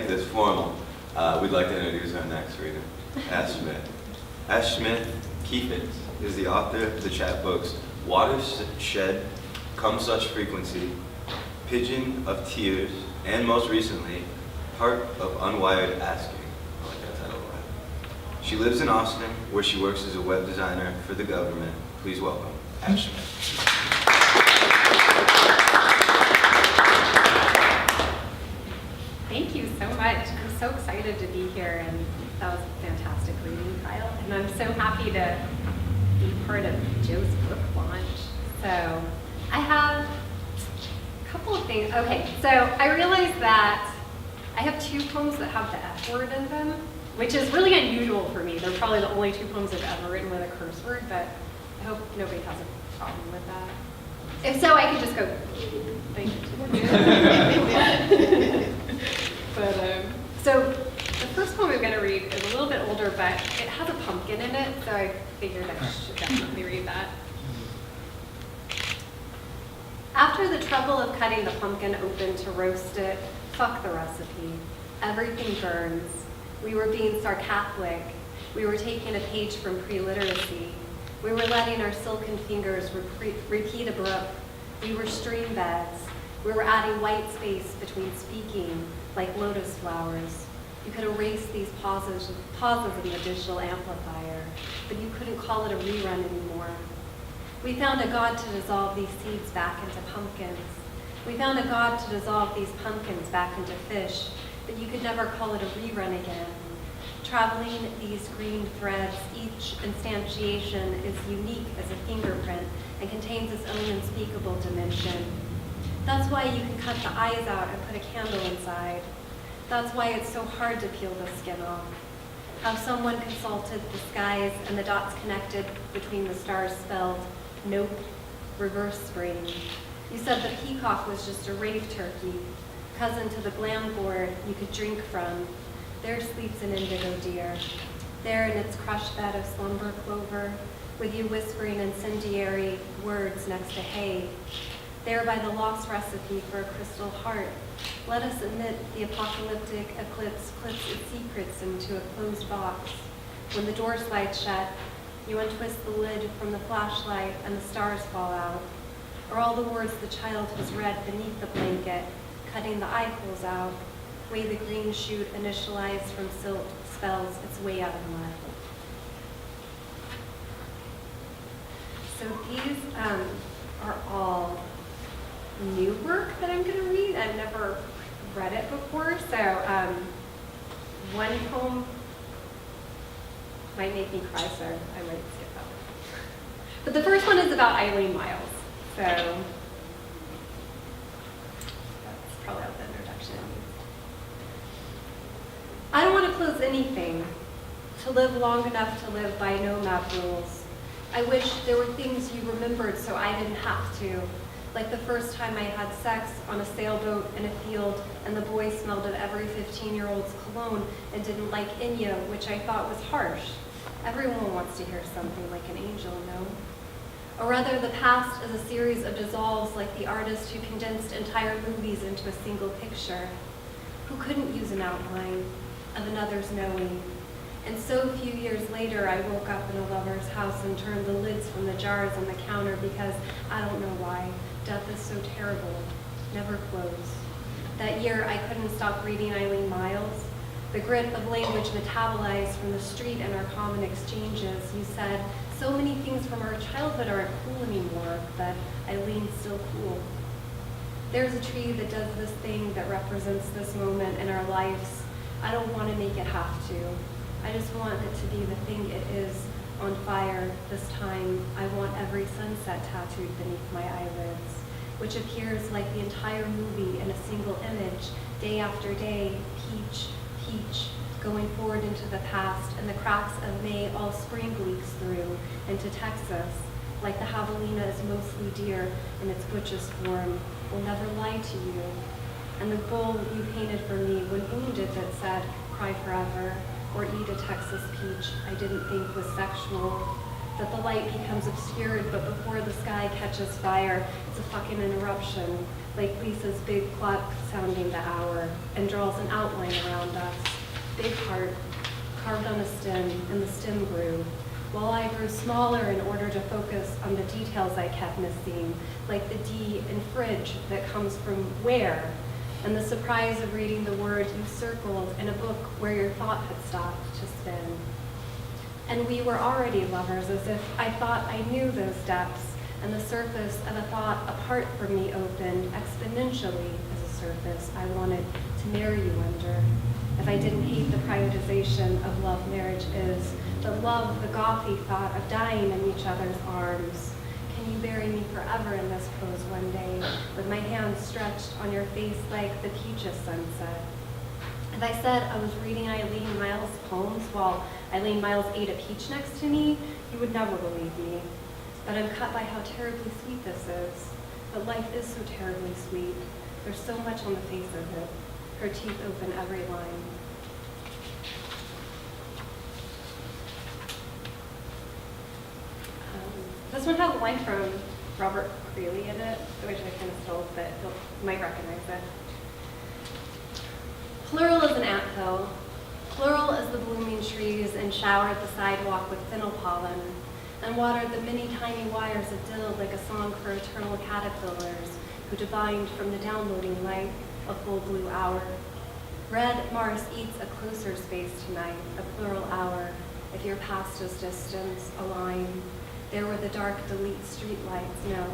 make this formal, we'd like to introduce our next reader, Ash Smith. Ash Smith Keefitz is the author of the chapbooks Watershed, Come Such Frequency, Pigeon of Tears, and most recently, Heart of Unwired Asking. I like that title a lot. She lives in Austin, where she works as a web designer for the government. Please welcome Ash Smith. Thank you so much. I'm so excited to be here, and that was a fantastic reading, Kyle. And I'm so happy to be part of Joe's book launch. So I have a couple of things. Okay, so I realized that I have 2 poems that have the F word in them, which is really unusual for me. They're probably the only 2 poems I've ever written with a curse word, but I hope nobody has a problem with that. If so, I could just go, thank you. But, so the first poem I'm going to read is a little bit older, but it has a pumpkin in it, so I figured I should definitely read that. After the trouble of cutting the pumpkin open to roast it, fuck the recipe. Everything burns. We were being sarcastic. We were taking a page from pre-literacy. We were letting our silken fingers repeat a brook. We were stream beds. We were adding white space between speaking, like lotus flowers. You could erase these pauses in the digital amplifier, but you couldn't call it a rerun anymore. We found a God to dissolve these seeds back into pumpkins. We found a God to dissolve these pumpkins back into fish, but you could never call it a rerun again. Traveling these green threads, each instantiation is unique as a fingerprint and contains its own unspeakable dimension. That's why you can cut the eyes out and put a candle inside. That's why it's so hard to peel the skin off. How someone consulted the skies and the dots connected between the stars spelled, nope, reverse spring. You said the peacock was just a rave turkey, cousin to the glam board you could drink from. There sleeps an indigo deer, there in its crushed bed of slumber clover, with you whispering incendiary words next to hay. There by the lost recipe for a crystal heart, let us admit the apocalyptic eclipse clips its secrets into a closed box. When the door slides shut, you untwist the lid from the flashlight and the stars fall out. Or all the words the child has read beneath the blanket, cutting the eye holes out, way the green shoot initialized from silt spells its way out of mud. So these are all new work that I'm going to read. I've never read it before, so one poem might make me cry, so I might skip that one. But the first one is about Eileen Miles, so that's probably out the introduction. I don't want to close anything, to live long enough to live by no map rules. I wish there were things you remembered so I didn't have to. Like the first time I had sex on a sailboat in a field and the boy smelled of every 15-year-old's cologne and didn't like Inya, which I thought was harsh. Everyone wants to hear something like an angel, no? Or rather, the past is a series of dissolves like the artist who condensed entire movies into a single picture, who couldn't use an outline of another's knowing. And so a few years later, I woke up in a lover's house and turned the lids from the jars on the counter because I don't know why. Death is so terrible, never close. That year, I couldn't stop reading Eileen Miles. The grit of language metabolized from the street and our common exchanges. You said, so many things from our childhood aren't cool anymore, but Eileen's still cool. There's a tree that does this thing that represents this moment in our lives. I don't want to make it have to. I just want it to be the thing it is, on fire. This time, I want every sunset tattooed beneath my eyelids, which appears like the entire movie in a single image, day after day, peach, peach, going forward into the past, and the cracks of May all spring leaks through into Texas, like the javelina is mostly deer in its butchest form, will never lie to you. And the goal you painted for me when wounded that said, cry forever, or eat a Texas peach, I didn't think was sexual. That the light becomes obscured, but before the sky catches fire, it's a fucking interruption. like Lisa's big clock sounding the hour, and draws an outline around us. Big heart, carved on a stem, and the stem grew, while I grew smaller in order to focus on the details I kept missing, like the D in fridge that comes from where, and the surprise of reading the word you circled in a book where your thought had stopped to spin. And we were already lovers, as if I thought I knew those depths, and the surface of a thought apart from me opened exponentially as a surface I wanted to marry you under. If I didn't hate the privatization of love marriage is, but love the gothy thought of dying in each other's arms. Can you bury me forever in this pose one day, with my hands stretched on your face like the peaches sunset? If I said I was reading Eileen Myles' poems while Eileen Myles ate a peach next to me, you would never believe me. But I'm cut by how terribly sweet this is. But life is so terribly sweet. There's so much on the face of it. Her teeth open every line. This one has a line from Robert Creeley in it, which I kind of stole, but you might recognize it. Plural is an anthill. Plural as the blooming trees and showered the sidewalk with fennel pollen and watered the many tiny wires of dill like a song for eternal caterpillars who divined from the downloading light a full blue hour. Red Mars eats a closer space tonight, a plural hour, if your past is distance, a line. There where the dark deletes streetlights, no.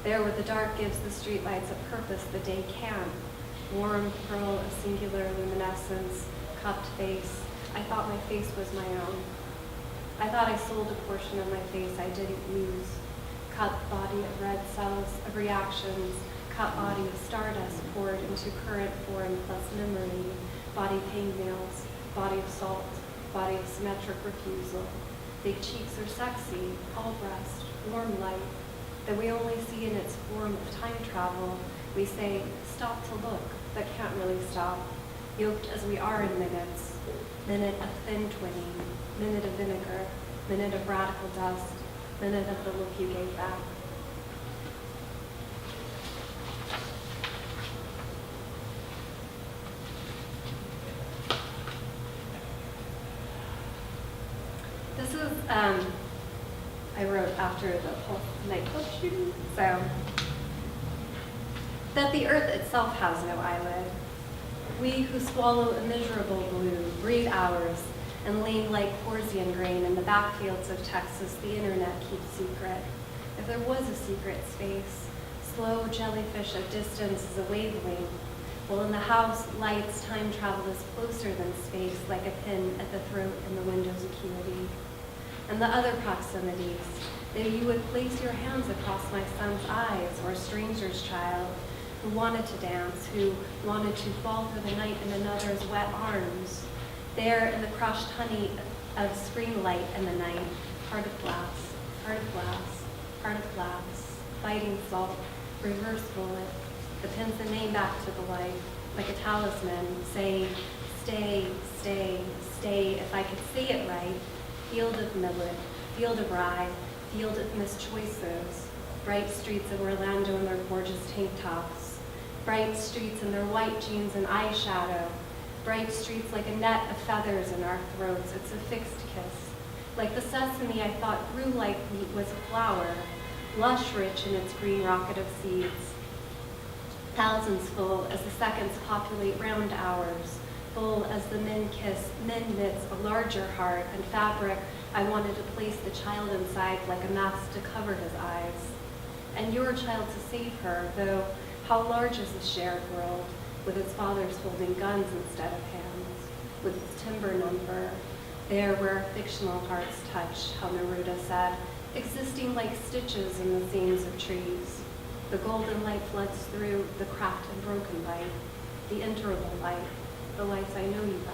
There where the dark gives the streetlights a purpose the day can't. Warm pearl of singular luminescence, cupped face. I thought my face was my own. I thought I sold a portion of my face I didn't use. Cupped body of red cells, of reactions, cup body of stardust poured into current form plus memory, body hangnails, body of salt, body of symmetric refusal. Big cheeks are sexy, all breast, warm light, that we only see in its form of time travel. We say, stop to look, but can't really stop, yoked as we are in minutes. Minute of thin twinning, minute of vinegar, minute of radical dust, minute of the look you gave back. This is, I wrote after the whole nightclub shooting, so. That the earth itself has no eyelid. We who swallow immeasurable blue breed ours and lean like Corsian grain in the backfields of Texas the internet keeps secret. If there was a secret space, slow jellyfish of distance is a wavelength, while in the house, lights, time travel is closer than space, like a pin at the throat in the window's acuity. And the other proximities, that you would place your hands across my son's eyes, or a stranger's child, who wanted to dance, who wanted to fall through the night in another's wet arms. There in the crushed honey of screen light in the night, heart of glass, heart of glass, heart of glass, biting salt, reverse bullet, that pins the name back to the light, like a talisman, saying, stay, stay, stay, if I could say it right, field of millet, field of rye, field of mischoices, bright streets of Orlando in their gorgeous tank tops, bright streets in their white jeans and eyeshadow, bright streets like a net of feathers in our throats. It's a fixed kiss. Like the sesame I thought grew like wheat was a flower, lush rich in its green rocket of seeds. Thousands full as the seconds populate round hours, full as the men kiss, men knits a larger heart and fabric I wanted to place the child inside like a mask to cover his eyes. And your child to save her, though how large is the shared world, with its fathers holding guns instead of hands, with its timber number, there where fictional hearts touch, how Neruda said, existing like stitches in the seams of trees. The golden light floods through the cracked and broken light, the interval light, the lights I know you by.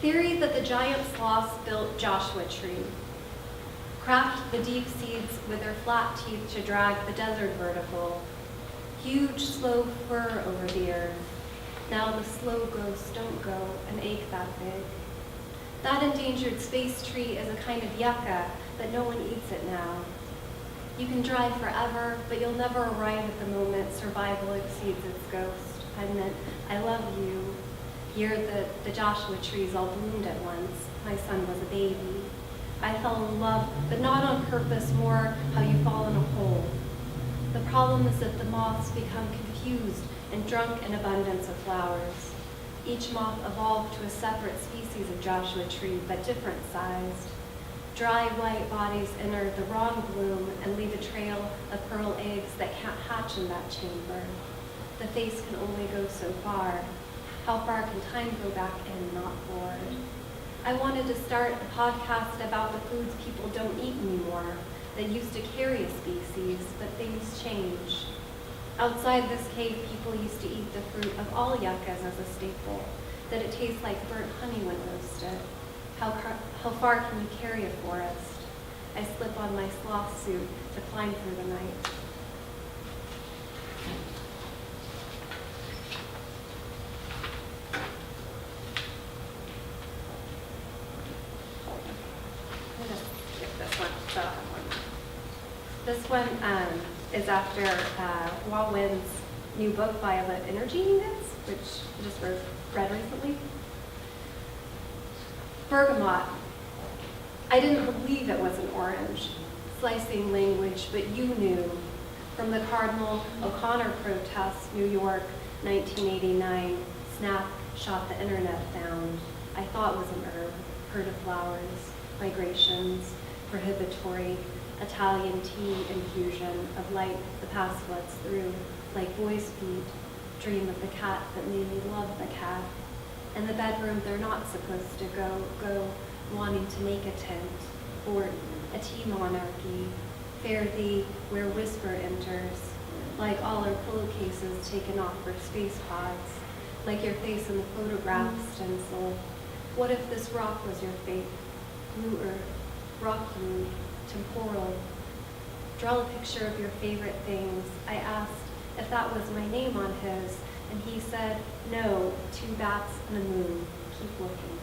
Theory that the giant sloths built Joshua Tree. Craft the deep seeds with their flat teeth to drag the desert vertical. Huge, slow fur over the earth. Now the slow ghosts don't go and ache that big. That endangered space tree is a kind of yucca, but no one eats it now. You can drive forever, but you'll never arrive at the moment survival exceeds its ghost. I meant, I love you. Year the Joshua trees all bloomed at once. My son was a baby. I fell in love, but not on purpose, more how you fall in a hole. The problem is that the moths become confused and drunk in abundance of flowers. Each moth evolved to a separate species of Joshua tree, but different sized. Dry white bodies enter the wrong bloom and leave a trail of pearl eggs that can't hatch in that chamber. The face can only go so far. How far can time go back and not forward? I wanted to start a podcast about the foods people don't eat anymore that used to carry a species, but things change. Outside this cave, people used to eat the fruit of all yuccas as a staple, that it tastes like burnt honey when roasted. How far can you carry a forest? I slip on my sloth suit to climb through the night. I'm gonna skip this one. This one is after Wah Win's new book, Violet Energy Units, which I just read recently. Bergamot. I didn't believe it was an orange. Slicing language, but you knew. From the Cardinal O'Connor protests, New York, 1989, Snap shot the internet down. I thought was an herb, herd of flowers, migrations, prohibitory, Italian tea infusion of light the path floods through, like boys' feet, dream of the cat that made me love the cat. In the bedroom they're not supposed to go wanting to make a tent, or a tea monarchy, fare thee where whisper enters, like all our pillowcases taken off for space pods, like your face in the photograph stencil. What if this rock was your fate? Blue earth, rock blue, temporal. Draw a picture of your favorite things. I asked if that was my name on his, and he said, no, 2 bats and a moon. Keep looking.